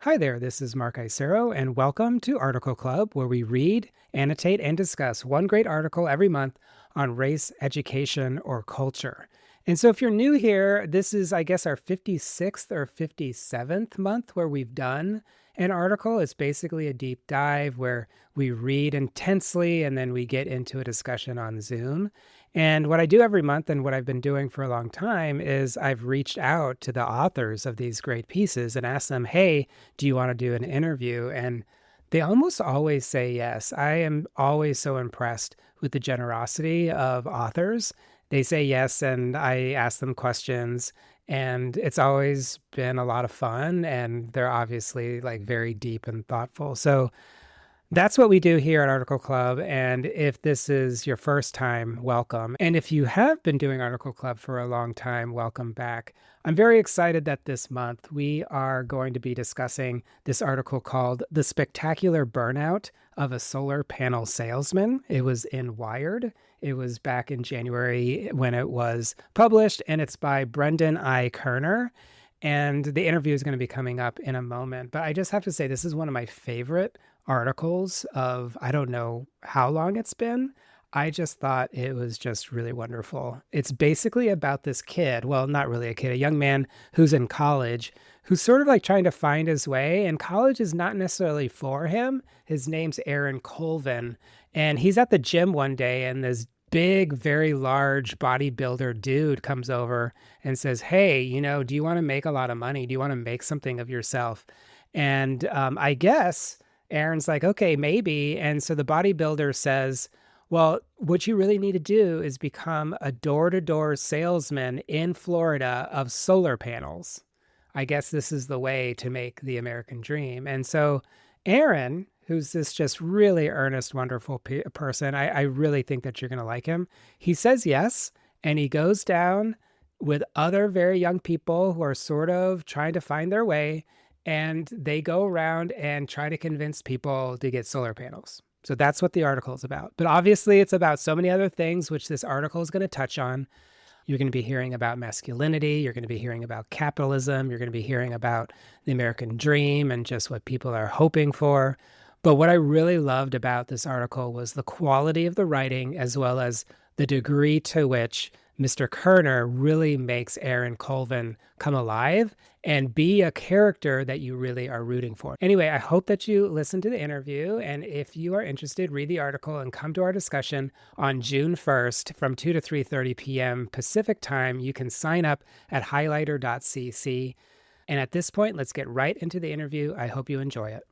Hi there, this is Mark Isero, and welcome to Article Club, where we read, annotate, and discuss one great article every month on race, education, or culture. And so, if you're new here, this is, I guess, our 56th or 57th month where we've done an article. It's basically a deep dive where we read intensely and then we get into a discussion on Zoom. And what I do every month and what I've been doing for a long time is I've reached out to the authors of these great pieces and asked them, hey, do you want to do an interview? And they almost always say yes. I am always so impressed with the generosity of authors. They say yes, and I ask them questions, and it's always been a lot of fun. And they're obviously like very deep and thoughtful. So that's what we do here at Article Club. And if this is your first time, welcome. And if you have been doing Article Club for a long time, welcome back. I'm very excited that this month we are going to be discussing this article called The Spectacular Burnout of a Solar Panel Salesman. It was in Wired. It was back in January when it was published, and it's by Brendan I. Kerner. And the interview is going to be coming up in a moment. But I just have to say, this is one of my favorite articles of, I don't know how long it's been. I just thought it was just really wonderful. It's basically about this kid, well, not really a kid, a young man who's in college, who's sort of like trying to find his way, and college is not necessarily for him. His name's Aaron Colvin, and he's at the gym one day, and this big, very large bodybuilder dude comes over and says, hey, do you want to make a lot of money? Do you want to make something of yourself? And I guess Aaron's like, okay, maybe. And so the bodybuilder says, well, what you really need to do is become a door-to-door salesman in Florida of solar panels. I guess this is the way to make the American dream. And so Aaron, who's this just really earnest, wonderful person, I really think that you're going to like him. He says yes, and he goes down with other very young people who are sort of trying to find their way, and they go around and try to convince people to get solar panels. So that's what the article is about. But obviously, it's about so many other things, which this article is going to touch on. You're going to be hearing about masculinity. You're going to be hearing about capitalism. You're going to be hearing about the American dream and just what people are hoping for. But what I really loved about this article was the quality of the writing, as well as the degree to which Mr. Kerner really makes Aaron Colvin come alive and be a character that you really are rooting for. Anyway, I hope that you listen to the interview. And if you are interested, read the article and come to our discussion on June 1st from 2 to 3:30 p.m. Pacific time. You can sign up at highlighter.cc. And at this point, let's get right into the interview. I hope you enjoy it.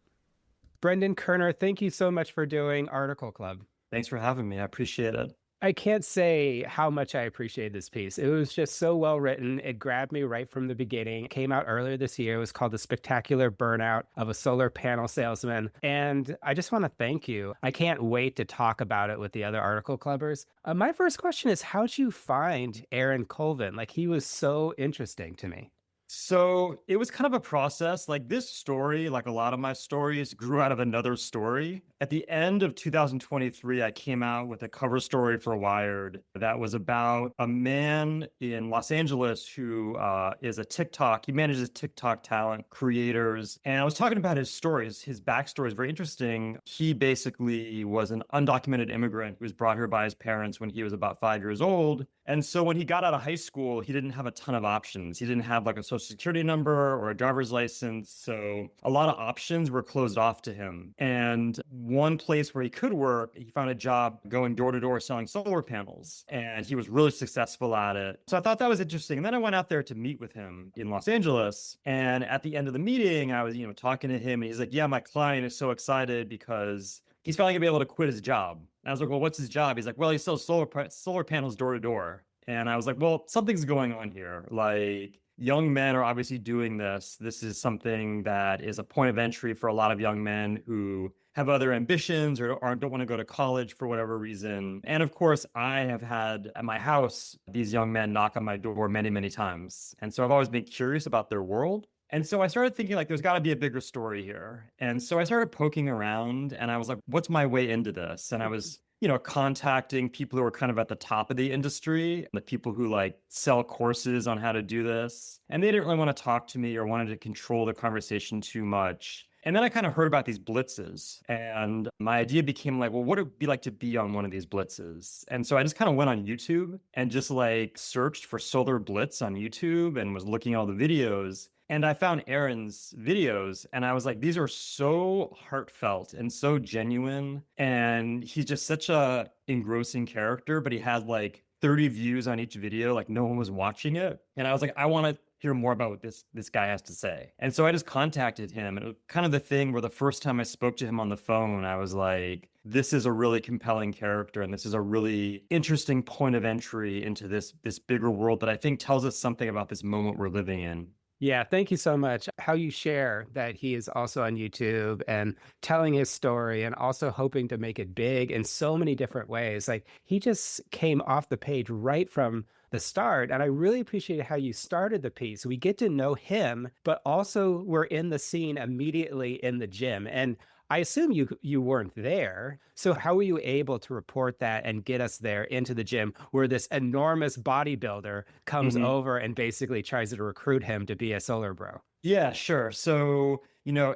Brendan Kerner, thank you so much for doing Article Club. Thanks for having me. I appreciate it. I can't say how much I appreciate this piece. It was just so well written. It grabbed me right from the beginning. It came out earlier this year. It was called The Spectacular Burnout of a Solar Panel Salesman. And I just want to thank you. I can't wait to talk about it with the other Article Clubbers. My first question is, how'd you find Aaron Colvin? Like, he was so interesting to me. So it was kind of a process. Like this story, like a lot of my stories, grew out of another story. At the end of 2023, I came out with a cover story for Wired that was about a man in Los Angeles who is a TikTok. He manages TikTok talent creators. And I was talking about his stories. His backstory is very interesting. He basically was an undocumented immigrant who was brought here by his parents when he was about 5 years old. And so when he got out of high school, he didn't have a ton of options. He didn't have like a social security number or a driver's license. So a lot of options were closed off to him. And one place where he could work, he found a job going door to door selling solar panels. And he was really successful at it. So I thought that was interesting. And then I went out there to meet with him in Los Angeles. And at the end of the meeting, I was, talking to him. And he's like, yeah, my client is so excited because he's finally gonna be able to quit his job. And I was like, well, what's his job? He's like, well, he sells solar panels door to door. And I was like, well, something's going on here. Like, young men are obviously doing this. This is something that is a point of entry for a lot of young men who have other ambitions or don't want to go to college for whatever reason. And of course, I have had at my house these young men knock on my door many, many times. And so I've always been curious about their world. And so I started thinking like, there's got to be a bigger story here. And so I started poking around and I was like, what's my way into this? And I was contacting people who are kind of at the top of the industry, the people who like sell courses on how to do this. And they didn't really want to talk to me or wanted to control the conversation too much. And then I kind of heard about these blitzes, and my idea became like, well, what would it be like to be on one of these blitzes? And so I just kind of went on YouTube and just like searched for solar blitz on YouTube and was looking at all the videos. And I found Aaron's videos and I was like, these are so heartfelt and so genuine. And he's just such a engrossing character, but he had like 30 views on each video, like no one was watching it. And I was like, I want to hear more about what this guy has to say. And so I just contacted him. And it was kind of the thing where the first time I spoke to him on the phone, I was like, this is a really compelling character and this is a really interesting point of entry into this bigger world that I think tells us something about this moment we're living in. Yeah, thank you so much. How you share that he is also on YouTube and telling his story and also hoping to make it big in so many different ways. Like he just came off the page right from the start. And I really appreciate how you started the piece. We get to know him, but also we're in the scene immediately in the gym. And I assume you weren't there. So how were you able to report that and get us there into the gym where this enormous bodybuilder comes over and basically tries to recruit him to be a solar bro? Yeah, sure. So,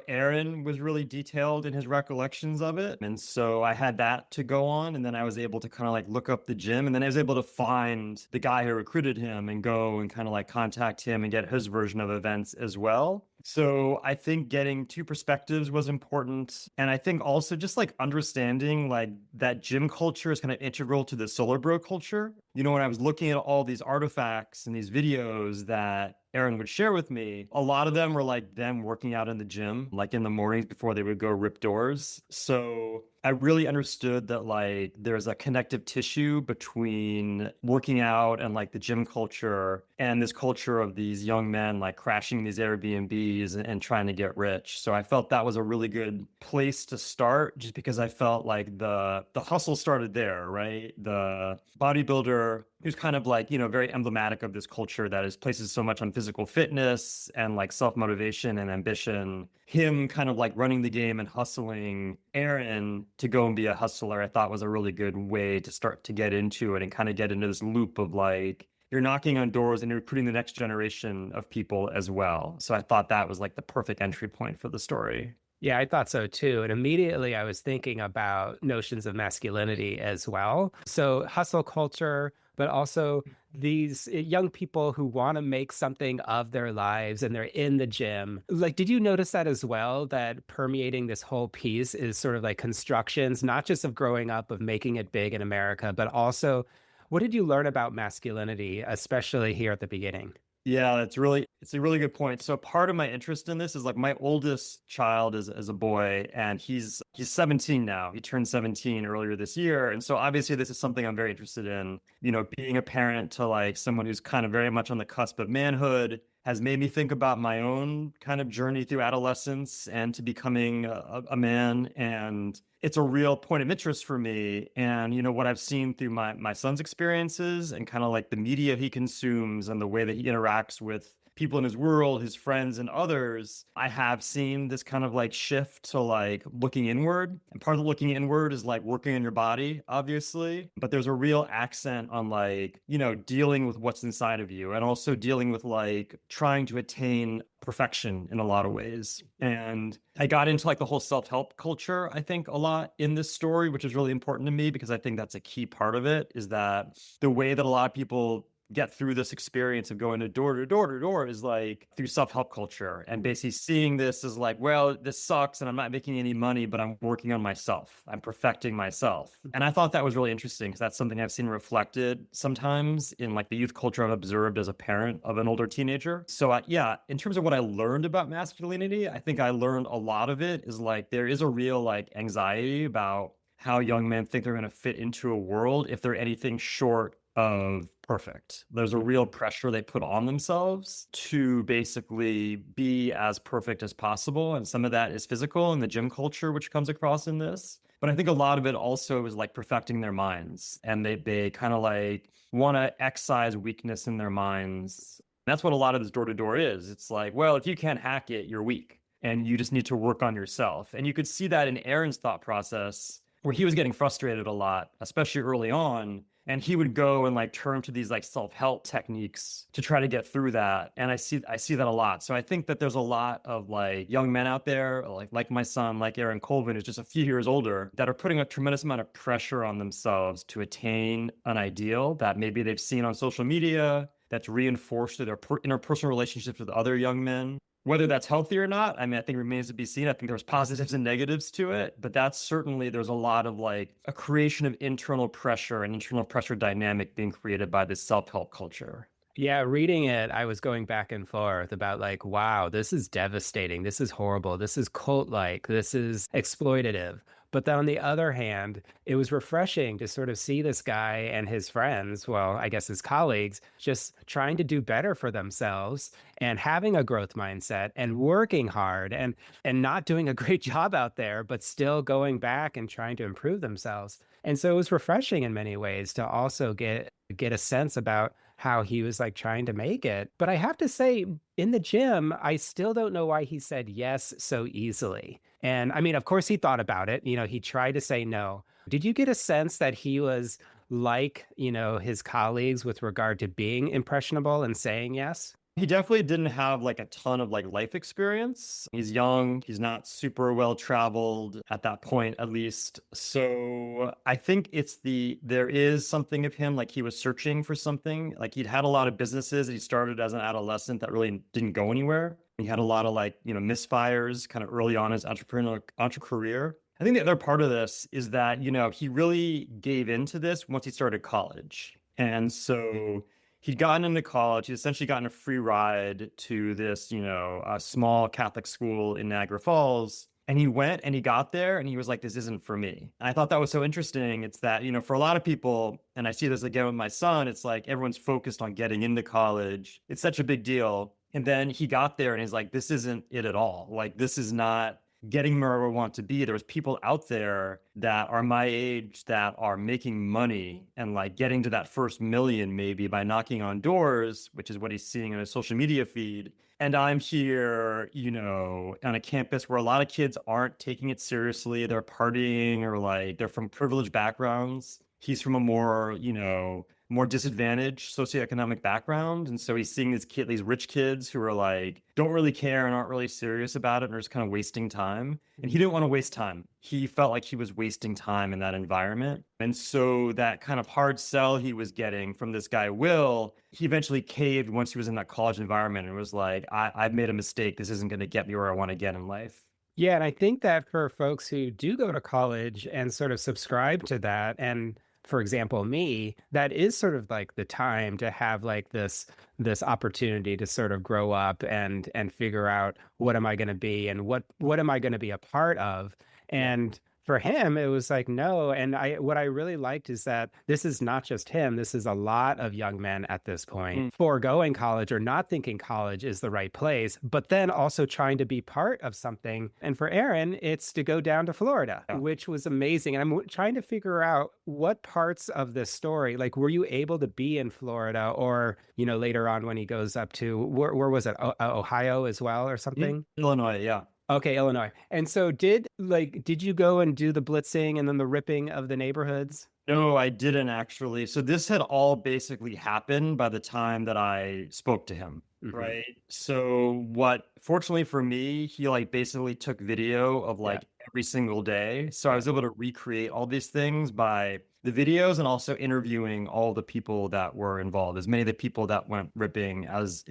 Aaron was really detailed in his recollections of it. And so I had that to go on. And then I was able to kind of like look up the gym. And then I was able to find the guy who recruited him and go and kind of like contact him and get his version of events as well. So I think getting two perspectives was important. And I think also just like understanding like that gym culture is kind of integral to the solar bro culture. When I was looking at all these artifacts and these videos that Aaron would share with me, a lot of them were like them working out in the gym, like in the mornings before they would go rip doors. So I really understood that like there's a connective tissue between working out and like the gym culture and this culture of these young men like crashing these Airbnbs and trying to get rich. So I felt that was a really good place to start just because I felt like the hustle started there, right? The bodybuilder who's kind of like, very emblematic of this culture that is places so much on physical fitness and like self-motivation and ambition. Him kind of like running the game and hustling Aaron to go and be a hustler, I thought was a really good way to start to get into it and kind of get into this loop of like, you're knocking on doors and you're recruiting the next generation of people as well. So I thought that was like the perfect entry point for the story. Yeah, I thought so too. And immediately I was thinking about notions of masculinity as well. So hustle culture, but also these young people who want to make something of their lives and they're in the gym. Like, did you notice that as well? That permeating this whole piece is sort of like constructions, not just of growing up, of making it big in America, but also what did you learn about masculinity, especially here at the beginning? Yeah, it's a really good point. So part of my interest in this is like my oldest child is a boy and he's 17 now. He turned 17 earlier this year. And so obviously this is something I'm very interested in. Being a parent to like someone who's kind of very much on the cusp of manhood has made me think about my own kind of journey through adolescence and to becoming a man. And it's a real point of interest for me. And, what I've seen through my son's experiences and kind of like the media he consumes and the way that he interacts with people in his world, his friends and others, I have seen this kind of like shift to like looking inward. And part of the looking inward is like working on your body, obviously. But there's a real accent on like, dealing with what's inside of you and also dealing with like trying to attain perfection in a lot of ways. And I got into like the whole self-help culture, I think, a lot in this story, which is really important to me because I think that's a key part of it is that the way that a lot of people get through this experience of going to door to door to door is like through self-help culture and basically seeing this as like, well, this sucks and I'm not making any money, but I'm working on myself. I'm perfecting myself. And I thought that was really interesting because that's something I've seen reflected sometimes in like the youth culture I've observed as a parent of an older teenager. So yeah, in terms of what I learned about masculinity, I think I learned a lot of it is like there is a real like anxiety about how young men think they're going to fit into a world if they're anything short of perfect. There's a real pressure they put on themselves to basically be as perfect as possible. And some of that is physical and the gym culture, which comes across in this. But I think a lot of it also is like perfecting their minds. And they kind of like want to excise weakness in their minds. That's what a lot of this door to door is. It's like, well, if you can't hack it, you're weak and you just need to work on yourself. And you could see that in Aaron's thought process where he was getting frustrated a lot, especially early on. And he would go and like turn to these like self-help techniques to try to get through that. And I see that a lot. So I think that there's a lot of like young men out there, like my son, like Aaron Colvin, who's just a few years older, that are putting a tremendous amount of pressure on themselves to attain an ideal that maybe they've seen on social media, that's reinforced through their interpersonal relationships with other young men. Whether that's healthy or not, I mean, I think remains to be seen. I think there's positives and negatives to it, but that's certainly, there's a lot of like a creation of internal pressure and internal pressure dynamic being created by this self-help culture. Yeah, reading it, I was going back and forth about like, wow, this is devastating. This is horrible. This is cult-like. This is exploitative. But then on the other hand, it was refreshing to sort of see this guy and his friends, well, I guess his colleagues, just trying to do better for themselves and having a growth mindset and working hard and not doing a great job out there, but still going back and trying to improve themselves. And so it was refreshing in many ways to also get a sense about how he was like trying to make it. But I have to say, in the gym, I still don't know why he said yes so easily. And I mean, of course, he thought about it. He tried to say no. Did you get a sense that he was like, his colleagues with regard to being impressionable and saying yes? He definitely didn't have like a ton of like life experience. He's young, he's not super well traveled at that point, at least. So I think there is something of him, like he was searching for something. Like he'd had a lot of businesses that he started as an adolescent that really didn't go anywhere. He had a lot of like, misfires kind of early on his entrepreneur career. I think the other part of this is that, he really gave into this once he started college. And so he'd gotten into college. He'd essentially gotten a free ride to this, a small Catholic school in Niagara Falls. And he went and he got there and he was like, this isn't for me. And I thought that was so interesting. It's that, for a lot of people, and I see this again with my son, it's like everyone's focused on getting into college. It's such a big deal. And then he got there and he's like, this isn't it at all. Like, this is not getting where I want to be. There's people out there that are my age that are making money and like getting to that first million maybe by knocking on doors, which is what he's seeing in his social media feed. And I'm here, on a campus where a lot of kids aren't taking it seriously. They're partying or like they're from privileged backgrounds. He's from a more disadvantaged socioeconomic background. And so he's seeing these rich kids who are like, don't really care and aren't really serious about it and are just kind of wasting time. And he didn't want to waste time. He felt like he was wasting time in that environment. And so that kind of hard sell he was getting from this guy, Will, he eventually caved once he was in that college environment and was like, I've made a mistake. This isn't going to get me where I want to get in life. Yeah, and I think that for folks who do go to college and sort of subscribe to that, and for example, me, that is sort of like the time to have like this opportunity to sort of grow up and figure out what am I going to be and what am I going to be a part of. And for him, it was like, no. And what I really liked is that this is not just him. This is a lot of young men at this point foregoing college or not thinking college is the right place, but then also trying to be part of something. And for Aaron, it's to go down to Florida, which was amazing. And I'm trying to figure out what parts of this story, like, were you able to be in Florida or, later on when he goes up to, where was it? Ohio as well or something? Illinois, yeah. Okay, Illinois. And so did you go and do the blitzing and then the ripping of the neighborhoods? No, I didn't actually. So this had all basically happened by the time that I spoke to him, right? So fortunately for me, he like basically took video of like every single day. So I was able to recreate all these things by the videos and also interviewing all the people that were involved, as many of the people that went ripping as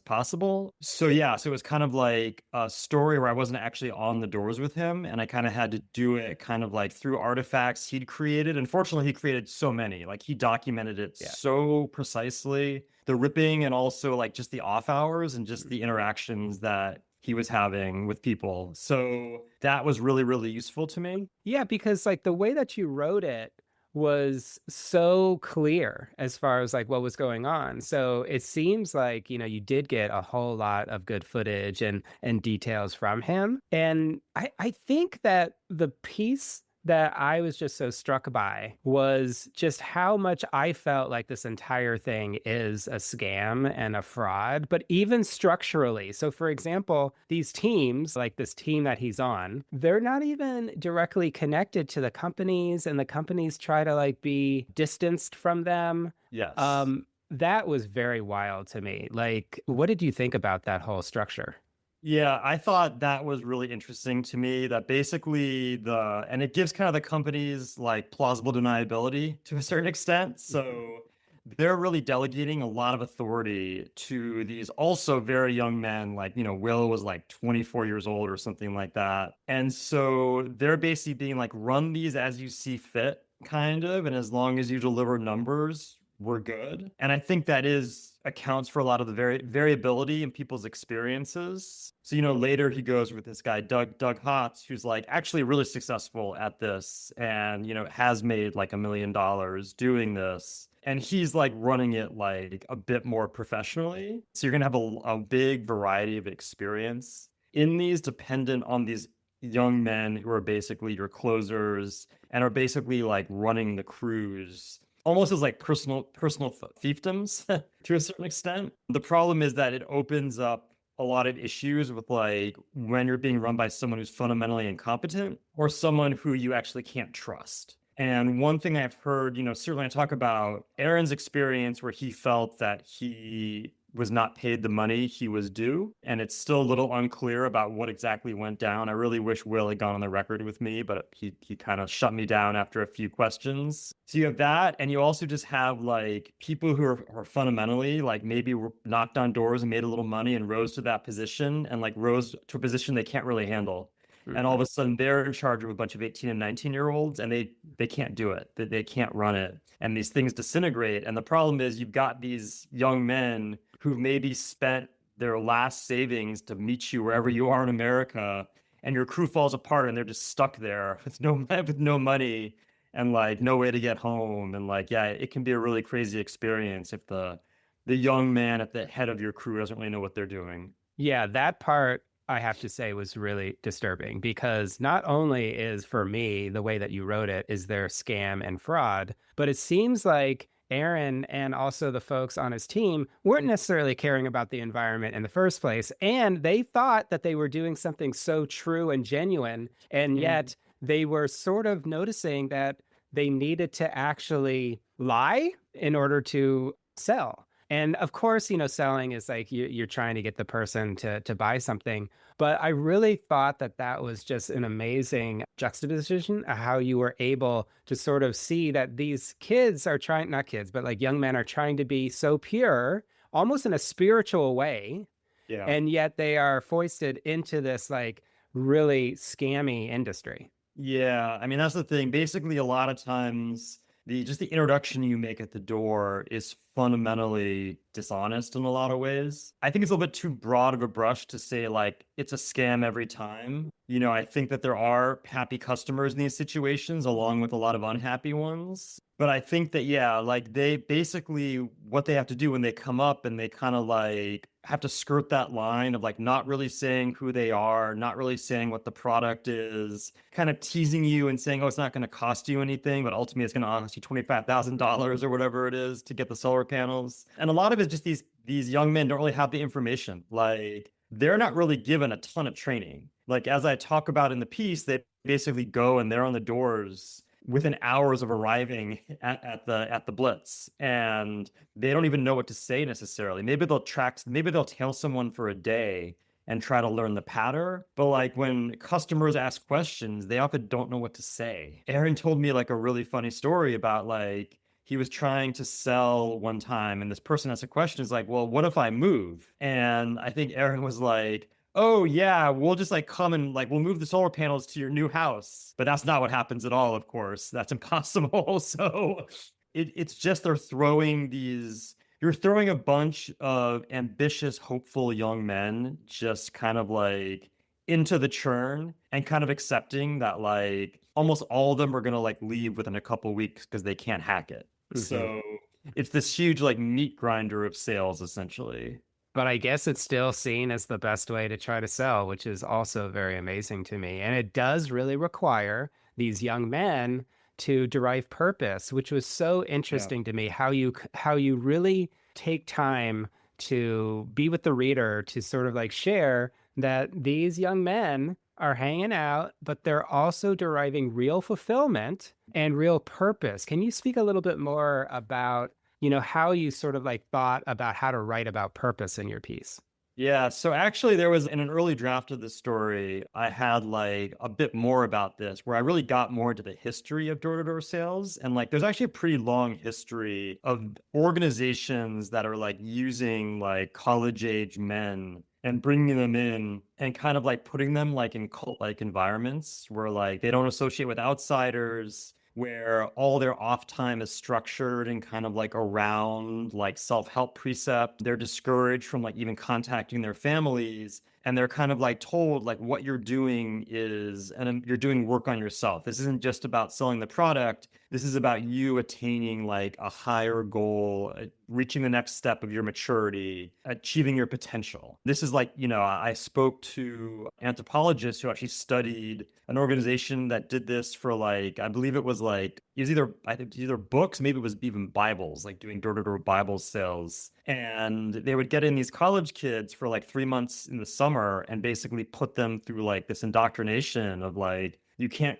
possible. So yeah, so it was kind of like a story where I wasn't actually on the doors with him, and I kind of had to do it kind of like through artifacts he'd created. Unfortunately, he created so many, like he documented it so precisely, the ripping and also like just the off hours and just the interactions that he was having with people. So that was really, really useful to me. Yeah, because like the way that you wrote it was so clear as far as like what was going on. So it seems like, you did get a whole lot of good footage and details from him. And I think that the piece that I was just so struck by was just how much I felt like this entire thing is a scam and a fraud, but even structurally. So, for example, these teams, like this team that he's on, they're not even directly connected to the companies, and the companies try to like be distanced from them. Yes. That was very wild to me. Like, what did you think about that whole structure? Yeah, I thought that was really interesting to me that basically and it gives kind of the companies like plausible deniability to a certain extent. So they're really delegating a lot of authority to these also very young men. Like, Will was like 24 years old or something like that. And so they're basically being like, run these as you see fit, kind of. And as long as you deliver numbers, we're good. And I think that is accounts for a lot of the variability in people's experiences. So, later he goes with this guy, Doug Hotz, who's like actually really successful at this and, has made like $1 million doing this. And he's like running it like a bit more professionally. So you're going to have a big variety of experience in these, dependent on these young men who are basically your closers and are basically like running the crews almost as like personal fiefdoms to a certain extent. The problem is that it opens up a lot of issues with like when you're being run by someone who's fundamentally incompetent or someone who you actually can't trust. And one thing I've heard, certainly I talk about Aaron's experience where he felt that he was not paid the money he was due. And it's still a little unclear about what exactly went down. I really wish Will had gone on the record with me, but he kind of shut me down after a few questions. So you have that. And you also just have like people who are fundamentally like maybe knocked on doors and made a little money and rose to that position and like rose to a position they can't really handle. And all of a sudden they're in charge of a bunch of 18 and 19-year-olds and they can't do it. They can't run it. And these things disintegrate. And the problem is you've got these young men who've maybe spent their last savings to meet you wherever you are in America, and your crew falls apart and they're just stuck there with no money and like no way to get home. And like, yeah, it can be a really crazy experience if the young man at the head of your crew doesn't really know what they're doing. Yeah, that part I have to say was really disturbing because not only is for me the way that you wrote it is there scam and fraud, but it seems like Aaron and also the folks on his team weren't necessarily caring about the environment in the first place. And they thought that they were doing something so true and genuine. And yet they were sort of noticing that they needed to actually lie in order to sell. And of course, selling is like you're trying to get the person to buy something. But I really thought that that was just an amazing juxtaposition of how you were able to sort of see that these kids are trying, not kids, but like young men are trying to be so pure, almost in a spiritual way. Yeah. And yet they are foisted into this like really scammy industry. Yeah, I mean that's the thing. Basically, a lot of times the introduction you make at the door is fundamentally dishonest in a lot of ways. I think it's a little bit too broad of a brush to say like it's a scam every time. I think that there are happy customers in these situations along with a lot of unhappy ones. But I think that, yeah, like they basically what they have to do when they come up and they kind of like have to skirt that line of like not really saying who they are, not really saying what the product is, kind of teasing you and saying, oh, it's not going to cost you anything, but ultimately it's going to cost you $25,000 or whatever it is to get the solar panels. And a lot of it is just these young men don't really have the information. Like they're not really given a ton of training. Like as I talk about in the piece, they basically go and they're on the doors within hours of arriving at the blitz, and they don't even know what to say necessarily. Maybe they'll tail someone for a day and try to learn the pattern, but like when customers ask questions, they often don't know what to say. Aaron told me like a really funny story about like he was trying to sell one time and this person asked a question, is like, well, what if I move? And I think Aaron was like, oh yeah, we'll just like come and like we'll move the solar panels to your new house. But that's not what happens at all, of course. That's impossible. So it's just you're throwing a bunch of ambitious, hopeful young men just kind of like into the churn and kind of accepting that like almost all of them are gonna like leave within a couple weeks because they can't hack it. Mm-hmm. So it's this huge like meat grinder of sales essentially. But I guess it's still seen as the best way to try to sell, which is also very amazing to me. And it does really require these young men to derive purpose, which was so Yeah. interesting to me, how you really take time to be with the reader to sort of like share that these young men are hanging out, but they're also deriving real fulfillment and real purpose. Can you speak a little bit more about, how you sort of like thought about how to write about purpose in your piece? Yeah, so actually there was in an early draft of the story, I had like a bit more about this where I really got more into the history of door-to-door sales. And like there's actually a pretty long history of organizations that are like using like college-age men and bringing them in and kind of like putting them like in cult-like environments where like they don't associate with outsiders, where all their off time is structured and kind of like around like self-help precept. They're discouraged from like even contacting their families. And they're kind of like told like what you're doing is, and you're doing work on yourself. This isn't just about selling the product. This is about you attaining like a higher goal, reaching the next step of your maturity, achieving your potential. This is like, I spoke to anthropologists who actually studied an organization that did this for like, I believe it was either, I think either books, maybe it was even Bibles, like doing door-to-door Bible sales. And they would get in these college kids for like 3 months in the summer and basically put them through like this indoctrination of like, you can't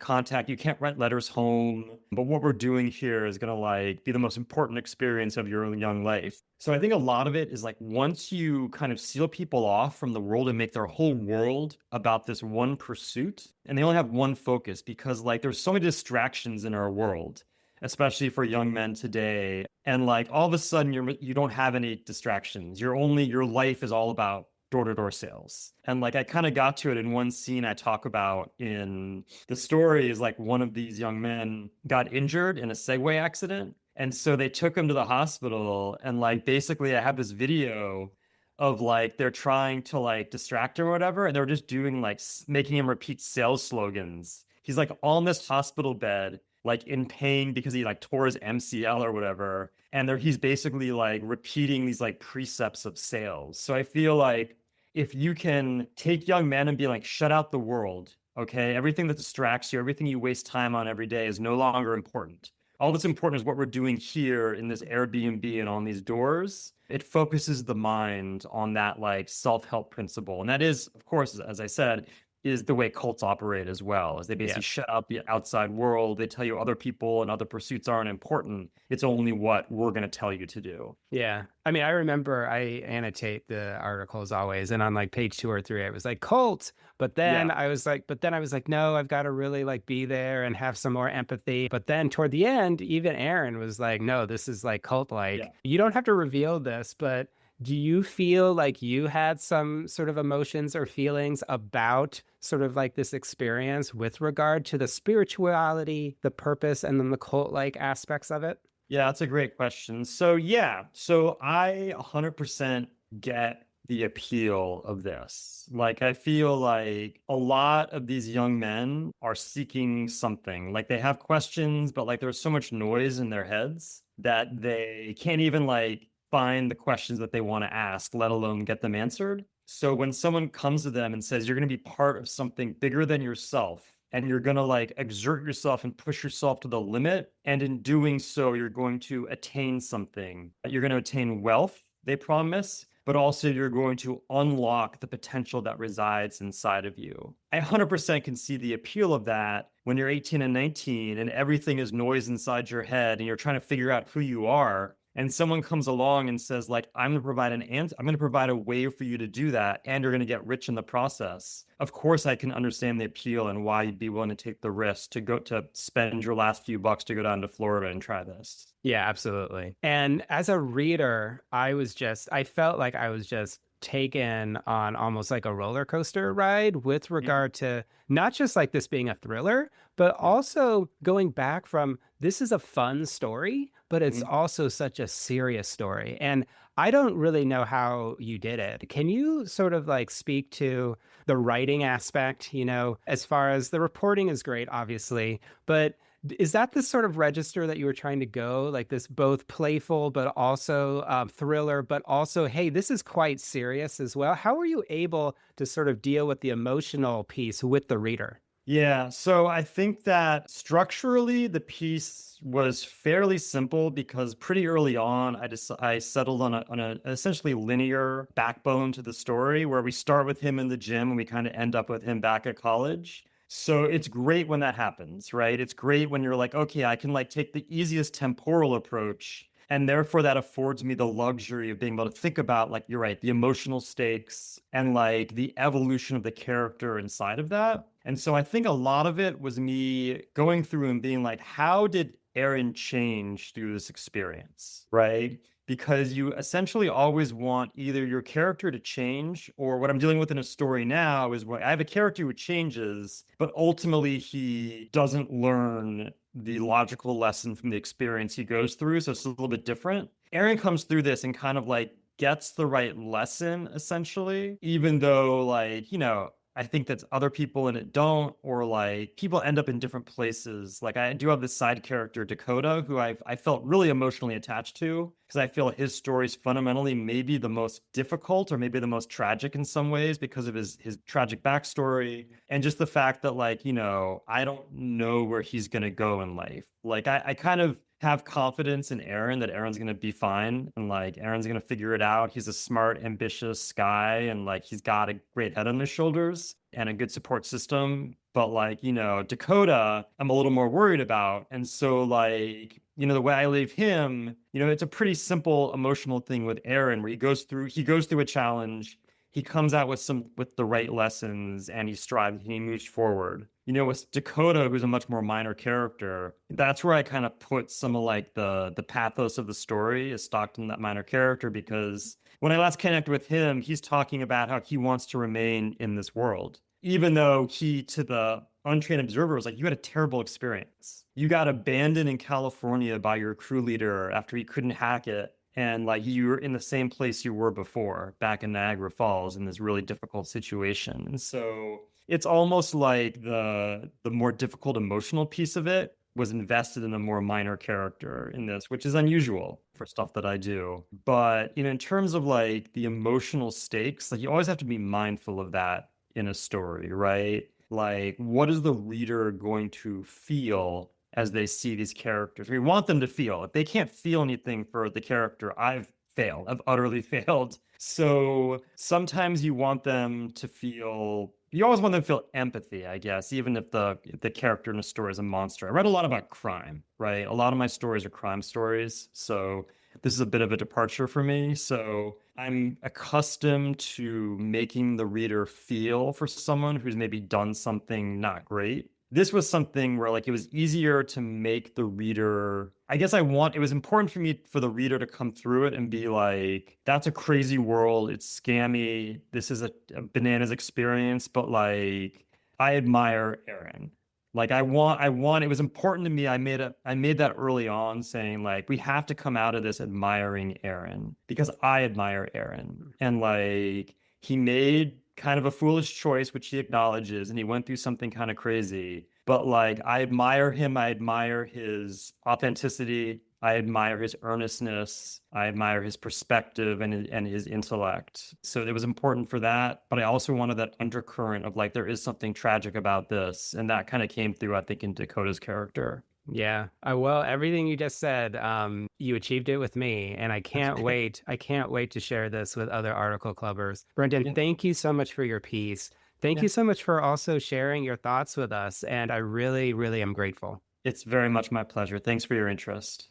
write letters home. But what we're doing here is going to like be the most important experience of your young life. So I think a lot of it is like once you kind of seal people off from the world and make their whole world about this one pursuit, and they only have one focus because like there's so many distractions in our world, especially for young men today. And like all of a sudden you don't have any distractions. Your life is all about door-to-door sales. And like I kind of got to it in one scene I talk about in the story is like one of these young men got injured in a Segway accident. And so they took him to the hospital and like basically I have this video of like they're trying to like distract him or whatever, and they're just doing like making him repeat sales slogans. He's like on this hospital bed, like in pain because he like tore his MCL or whatever. And he's basically like repeating these like precepts of sales. So I feel like if you can take young men and be like, shut out the world, okay? Everything that distracts you, everything you waste time on every day is no longer important. All that's important is what we're doing here in this Airbnb and on these doors. It focuses the mind on that like self-help principle. And that is, of course, as I said, is the way cults operate as well, as they basically Yeah. shut out the outside world. They tell you other people and other pursuits aren't important. It's only what we're going to tell you to do. Yeah. I mean, I remember I annotate the articles always, and on like page 2 or 3, I was like, cult. Yeah. But then I was like, no, I've got to really like be there and have some more empathy. But then toward the end, even Aaron was like, no, this is like cult like. Yeah. You don't have to reveal this, but do you feel like you had some sort of emotions or feelings about sort of like this experience with regard to the spirituality, the purpose, and then the cult like aspects of it? Yeah, that's a great question. So yeah, so I 100% get the appeal of this. Like I feel like a lot of these young men are seeking something. Like they have questions, but like there's so much noise in their heads that they can't even like find the questions that they want to ask, let alone get them answered. So when someone comes to them and says you're going to be part of something bigger than yourself, and you're going to like exert yourself and push yourself to the limit. And in doing so, you're going to attain something. You're going to attain wealth, they promise, but also you're going to unlock the potential that resides inside of you. I 100% can see the appeal of that when you're 18 and 19 and everything is noise inside your head and you're trying to figure out who you are. And someone comes along and says, like, I'm going to provide an answer. I'm going to provide a way for you to do that. And you're going to get rich in the process. Of course, I can understand the appeal and why you'd be willing to take the risk to go to spend your last few bucks to go down to Florida and try this. Yeah, absolutely. And as a reader, I felt like I was just taken on almost like a roller coaster ride with Yeah. regard to not just like this being a thriller, but Yeah. also going back from this is a fun story, but it's Mhm. also such a serious story. And I don't really know how you did it. Can you sort of like speak to the writing aspect, as far as the reporting is great, obviously, but Is that the sort of register that you were trying to go, like this both playful but also thriller, but also, hey, this is quite serious as well? How were you able to sort of deal with the emotional piece with the reader? Yeah, so I think that structurally the piece was fairly simple because pretty early on I settled on a essentially linear backbone to the story where we start with him in the gym and we kind of end up with him back at college. So it's great when that happens, right? It's great when you're like, okay, I can like take the easiest temporal approach. And therefore, that affords me the luxury of being able to think about, like, you're right, the emotional stakes and like the evolution of the character inside of that. And so I think a lot of it was me going through and being like, how did Aaron change through this experience? Right. Because you essentially always want either your character to change, or what I'm dealing with in a story now is what I have a character who changes, but ultimately he doesn't learn the logical lesson from the experience he goes through. So it's a little bit different. Aaron comes through this and kind of like gets the right lesson, essentially, even though, like, I think that other people in it don't, or like people end up in different places. Like I do have this side character, Dakota, who I felt really emotionally attached to because I feel his story is fundamentally maybe the most difficult or maybe the most tragic in some ways because of his tragic backstory. And just the fact that, like, I don't know where he's gonna go in life. Like I kind of have confidence in Aaron that Aaron's going to be fine and like Aaron's going to figure it out. He's a smart, ambitious guy and like he's got a great head on his shoulders and a good support system. But like, Dakota, I'm a little more worried about. And so like, the way I leave him, it's a pretty simple emotional thing with Aaron where he goes through a challenge. He comes out with the right lessons and he strives and he moves forward. With Dakota, who's a much more minor character, that's where I kind of put some of like the pathos of the story is stocked in that minor character because when I last connected with him, he's talking about how he wants to remain in this world. Even though he, to the untrained observer, was like, you had a terrible experience. You got abandoned in California by your crew leader after he couldn't hack it. And like you were in the same place you were before, back in Niagara Falls, in this really difficult situation. And so it's almost like the more difficult emotional piece of it was invested in a more minor character in this, which is unusual for stuff that I do. But in terms of like the emotional stakes, like you always have to be mindful of that in a story, right? Like, what is the reader going to feel as they see these characters? We want them to feel. If they can't feel anything for the character, I've failed. I've utterly failed. So sometimes you want them to feel. You always want them to feel empathy, I guess, even if the character in a story is a monster. I read a lot about crime, right? A lot of my stories are crime stories. So this is a bit of a departure for me. So I'm accustomed to making the reader feel for someone who's maybe done something not great. This was something where like it was easier to make the reader, I guess it was important for me for the reader to come through it and be like, that's a crazy world. It's scammy. This is a bananas experience, but like I admire Aaron. Like it was important to me. I made that early on saying like, we have to come out of this admiring Aaron because I admire Aaron. And like, he made kind of a foolish choice, which he acknowledges, and he went through something kind of crazy. But like, I admire him. I admire his authenticity. I admire his earnestness. I admire his perspective and his intellect. So it was important for that. But I also wanted that undercurrent of like, there is something tragic about this. And that kind of came through, I think, in Dakota's character. Yeah. Well, everything you just said, you achieved it with me, and I can't wait. I can't wait to share this with other article clubbers. Brendan, Yeah. thank you so much for your piece. Thank Yeah. you so much for also sharing your thoughts with us, and I really, really am grateful. It's very much my pleasure. Thanks for your interest.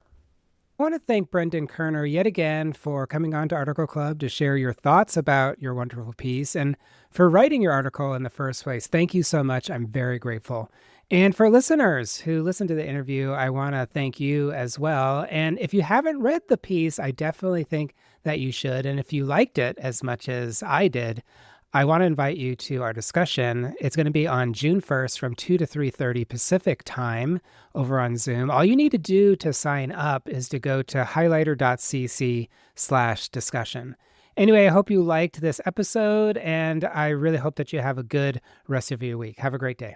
I want to thank Brendan Kerner yet again for coming on to Article Club to share your thoughts about your wonderful piece and for writing your article in the first place. Thank you so much. I'm very grateful. And for listeners who listened to the interview, I want to thank you as well. And if you haven't read the piece, I definitely think that you should. And if you liked it as much as I did, I want to invite you to our discussion. It's going to be on June 1st from 2 to 3:30 Pacific time over on Zoom. All you need to do to sign up is to go to highlighter.cc/discussion. Anyway, I hope you liked this episode, and I really hope that you have a good rest of your week. Have a great day.